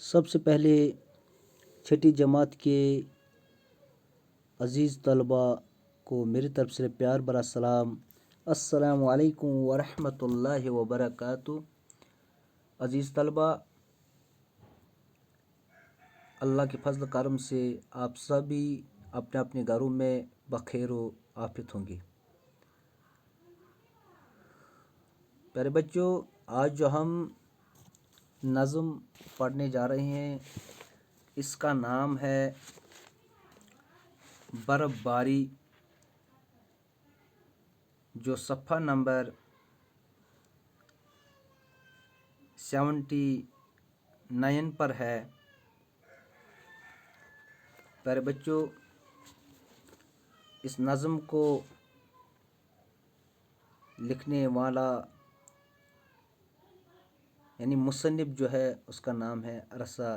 سب سے پہلے چھٹی جماعت کے عزیز طلبہ کو میری طرف سے پیار بھرا سلام۔ السلام علیکم ورحمۃ اللہ وبرکاتہ۔ عزیز طلبہ، اللہ کے فضل کرم سے آپ سبھی اپنے اپنے گھروں میں بخیر و عافیت ہوں گے۔ پیارے بچوں، آج جو ہم نظم پڑھنے جا رہے ہیں اس کا نام ہے برف باری، جو صفحہ نمبر 79 پر ہے۔ پیارے بچوں، اس نظم کو لکھنے والا یعنی مصنف جو ہے اس کا نام ہے رضا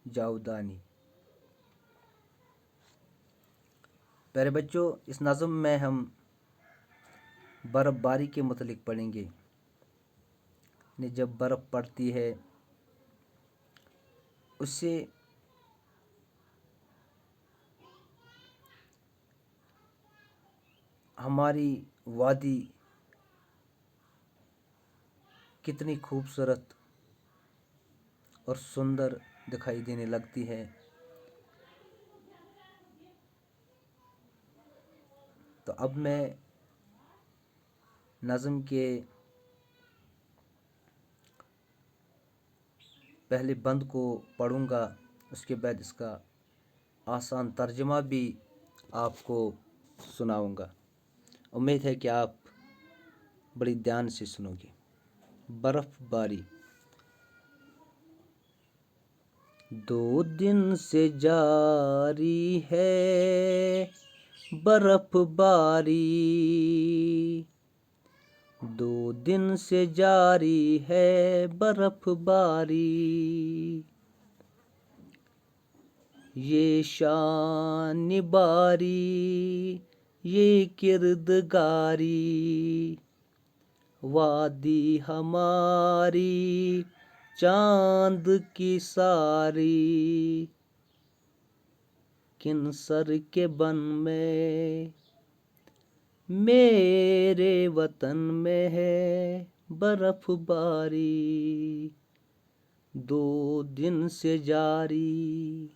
جاودانی۔ پیارے بچوں، اس نظم میں ہم برف باری کے متعلق پڑھیں گے۔ جب برف پڑتی ہے اس سے ہماری وادی کتنی خوبصورت اور سندر دکھائی دینے لگتی ہے۔ تو اب میں نظم کے پہلے بند کو پڑھوں گا، اس کے بعد اس کا آسان ترجمہ بھی آپ کو سناؤں گا۔ امید ہے کہ آپ بڑی دھیان سے سنو گے۔ برف باری۔ 2 دن سے جاری ہے برف باری، 2 دن سے جاری ہے برف باری، یہ شان باری یہ کردگاری، وادی ہماری چاند کی ساری، کینسر کے بن میں میرے وطن میں ہے برف باری، 2 دن سے جاری۔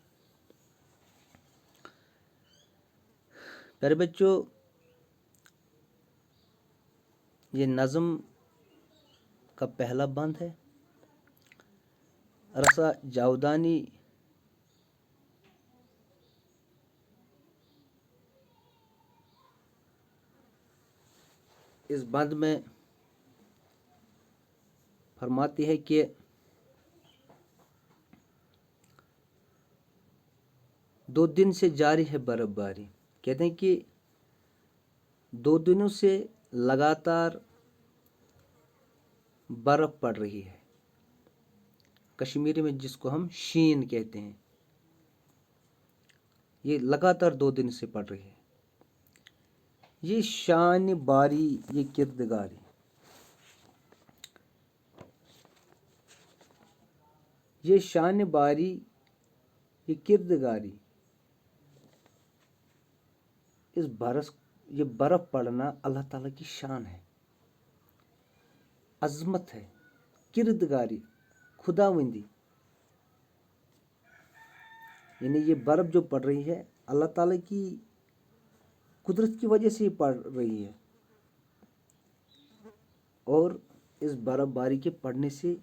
پیارے بچوں، یہ نظم کا پہلا بند ہے۔ رضا جاودانی اس بند میں فرماتی ہے کہ 2 دن سے جاری ہے برف باری۔ کہتے ہیں کہ 2 دنوں سے لگاتار برف پڑ رہی ہے، کشمیری میں جس کو ہم شین کہتے ہیں، یہ لگاتار 2 دن سے پڑ رہی ہے۔ یہ شان باری یہ کردگاری، یہ شان باری یہ کردگاری، یہ برف پڑنا اللہ تعالیٰ کی شان ہے، عظمت ہے، کردگاری، خداوندی۔ یعنی یہ برف جو پڑ رہی ہے اللہ تعالیٰ کی قدرت کی وجہ سے ہی پڑ رہی ہے، اور اس برف باری کے پڑنے سے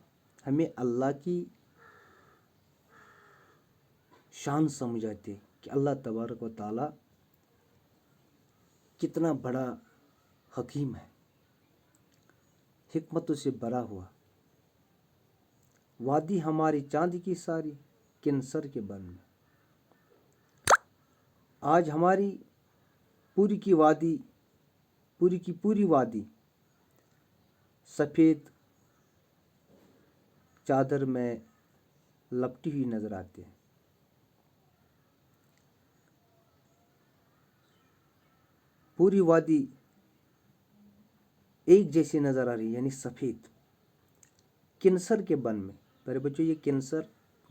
ہمیں اللہ کی شان سمجھ آتی ہے کہ اللہ تبارک و تعالیٰ کتنا بڑا حکیم ہے، حکمتوں سے بھرا ہوا۔ وادی ہماری چاند کی ساری، کینسر کے بن میں۔ آج ہماری پوری کی پوری وادی سفید چادر میں لپٹی ہوئی نظر آتی ہے۔ پوری وادی ایک جیسی نظر آ رہی ہے، یعنی سفید۔ کینسر کے بن میں، میرے بچوں، یہ کینسر